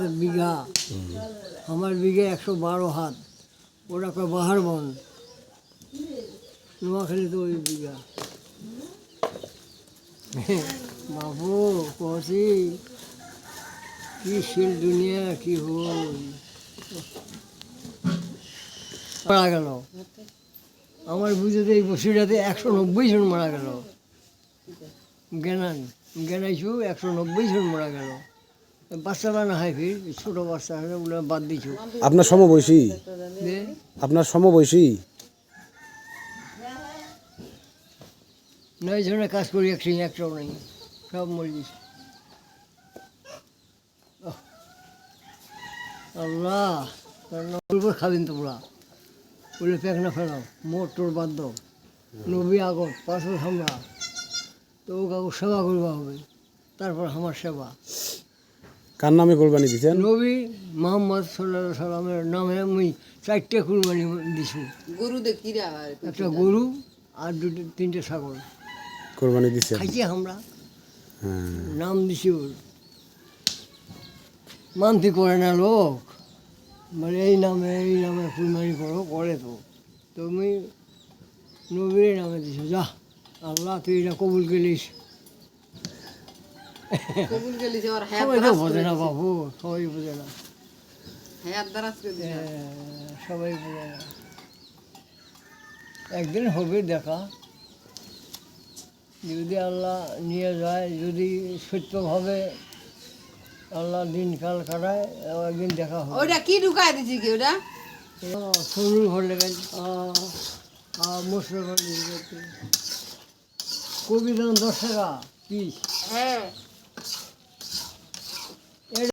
হাতের বিঘা, আমার বিঘে 112 হাত, ওরা কয় বাহার বন, নোয়াখালী তো ওই বিঘা। বাবু কছি কি শিল দুনিয়া কি হল, মারা গেল আমার বুঝতে এই বছরটাতে 190 জন মারা গেল। জ্ঞানাইছু 190 জন মারা গেল। বাচ্চারা না হয় ফির ছোটো বাচ্চা ওগুলো বাদ দিছু। আপনার সমবয়সী? আপনার সমবয়সী? 9 জনের কাজ করি একটাও নেই, সব মরে গেছে। আল্লাহ খাবেন তোমরা বলে প্যাকনা ফেলাও, মোটর বাদ দাও, নবী আগত পাথর হামরা তো কাকু সেবা করবা হবে, তারপর আমার সেবা। কার নামে কোরবানি দিচ্ছেন? নবী মোহাম্মদ সাল্লাল্লাহু আলাইহি সাল্লামের নামে আমি 4টে কুরবানি দিছি। গরু দেখি রে, একটা গরু আর 3টে ছাগল কোরবানি দিচ্ছেন? খাইছি আমরা, হ্যাঁ। নাম দিছি ওর। মানতে করে না লোক, মানে এই নামে কুরবানি করো, করে তো তুমি নবীর নামে দিছো, যা আল্লাহ তুই এটা কবুল গেলিস। কবুল গেলি যে ওর হায়াত সবাই তো দারাজ বোঝে করে না দিছে। বাবু, সবাই বোঝে না, হায়াত দারাজ করে দিছে। সবাই বোঝে না। একদিন হবে দেখা, যদি আল্লাহ নিয়ে যায়, যদি সত্যভাবে আল্লাহ দিনকাল কাটায়, একদিন দেখা হবে। ওইটা কি ঢুকাই দিছি কি ওটা? সরুর ঘর লেগে মশলা ঘর লেগে, কবি দাম 10 টাকা পিস। হ্যাঁ